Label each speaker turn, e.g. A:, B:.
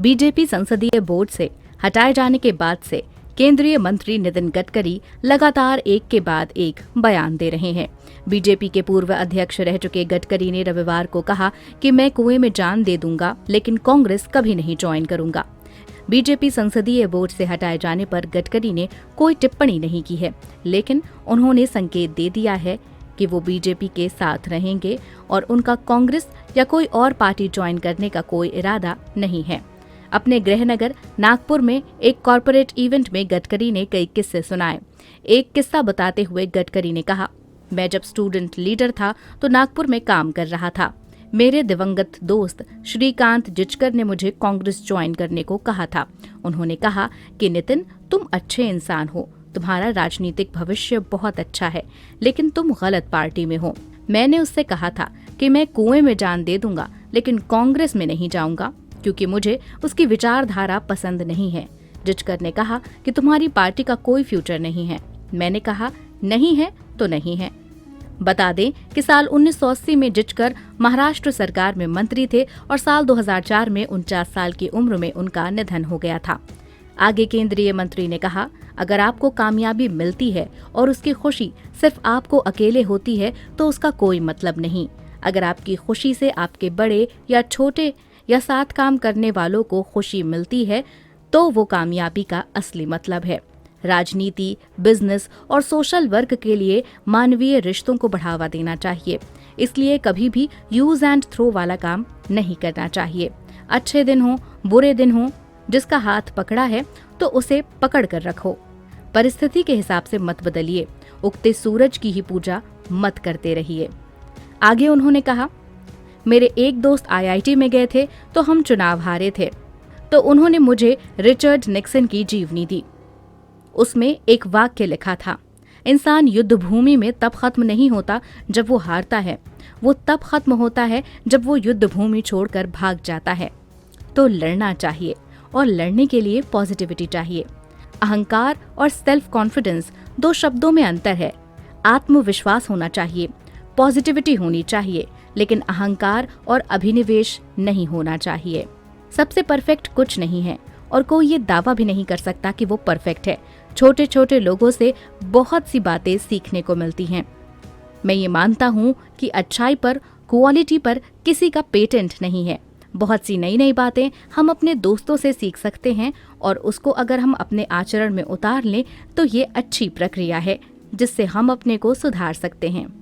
A: BJP संसदीय board से हटाए जाने के बाद से केंद्रीय मंत्री नितिन गडकरी लगातार एक के बाद एक बयान दे रहे हैं। बीजेपी के पूर्व अध्यक्ष रह चुके गडकरी ने रविवार को कहा कि मैं कुएं में जान दे दूंगा, लेकिन कांग्रेस कभी नहीं ज्वाइन करूंगा। बीजेपी संसदीय बोर्ड से हटाए जाने पर गडकरी ने कोई टिप्पणी नहीं की है, लेकिन उन्होंने संकेत दे दिया है कि वो बीजेपी के साथ रहेंगे और उनका कांग्रेस या कोई और पार्टी ज्वाइन करने का कोई इरादा नहीं है। अपने गृहनगर नागपुर में एक कॉरपोरेट इवेंट में गडकरी ने कई किस्से सुनाए। एक किस्सा बताते हुए गडकरी ने कहा, मैं जब स्टूडेंट लीडर था तो नागपुर में काम कर रहा था। मेरे दिवंगत दोस्त श्रीकांत जिचकर ने मुझे कांग्रेस ज्वाइन करने को कहा था। उन्होंने कहा कि नितिन, तुम अच्छे इंसान हो, तुम्हारा राजनीतिक भविष्य बहुत अच्छा है, लेकिन तुम गलत पार्टी में हो। मैंने उससे कहा था कि मैं कुएं में जान दे दूंगा, लेकिन कांग्रेस में नहीं जाऊंगा, क्योंकि मुझे उसकी विचारधारा पसंद नहीं है। जिचकर ने कहा कि तुम्हारी पार्टी का कोई फ्यूचर नहीं है। मैंने कहा नहीं है तो नहीं है। बता दें कि साल 1980 में जिचकर महाराष्ट्र सरकार में मंत्री थे और साल 2004 में 49 साल की उम्र में उनका निधन हो गया था। आगे केंद्रीय मंत्री ने कहा, अगर आपको कामयाबी मिलती है और उसकी खुशी सिर्फ आपको अकेले होती है तो उसका कोई मतलब नहीं। अगर आपकी खुशी से आपके बड़े या छोटे या साथ काम करने वालों को खुशी मिलती है तो वो कामयाबी का असली मतलब है। राजनीति, बिजनेस और सोशल वर्क के लिए मानवीय रिश्तों को बढ़ावा देना चाहिए। इसलिए कभी भी यूज एंड थ्रो वाला काम नहीं करना चाहिए। अच्छे दिन हो, बुरे दिन हो, जिसका हाथ पकड़ा है तो उसे पकड़ कर रखो। परिस्थिति के हिसाब से मत बदलिए। उगते सूरज की ही पूजा मत करते रहिए। आगे उन्होंने कहा, मेरे एक दोस्त IIT में गए थे तो हम चुनाव हारे थे, तो उन्होंने मुझे रिचर्ड निक्सन की जीवनी दी। उसमें एक वाक्य लिखा था, इंसान युद्ध भूमि में तब खत्म नहीं होता जब वो हारता है, वो तब खत्म होता है जब वो युद्ध भूमि छोड़कर भाग जाता है। तो लड़ना चाहिए और लड़ने के लिए पॉजिटिविटी चाहिए। अहंकार और सेल्फ कॉन्फिडेंस दो शब्दों में अंतर है। आत्मविश्वास होना चाहिए, पॉजिटिविटी होनी चाहिए, लेकिन अहंकार और अभिनिवेश नहीं होना चाहिए। सबसे परफेक्ट कुछ नहीं है और कोई ये दावा भी नहीं कर सकता कि वो परफेक्ट है। छोटे छोटे लोगों से बहुत सी बातें सीखने को मिलती हैं। मैं ये मानता हूँ कि अच्छाई पर, क्वालिटी पर किसी का पेटेंट नहीं है। बहुत सी नई नई बातें हम अपने दोस्तों से सीख सकते हैं और उसको अगर हम अपने आचरण में उतार लें तो ये अच्छी प्रक्रिया है जिससे हम अपने को सुधार सकते हैं।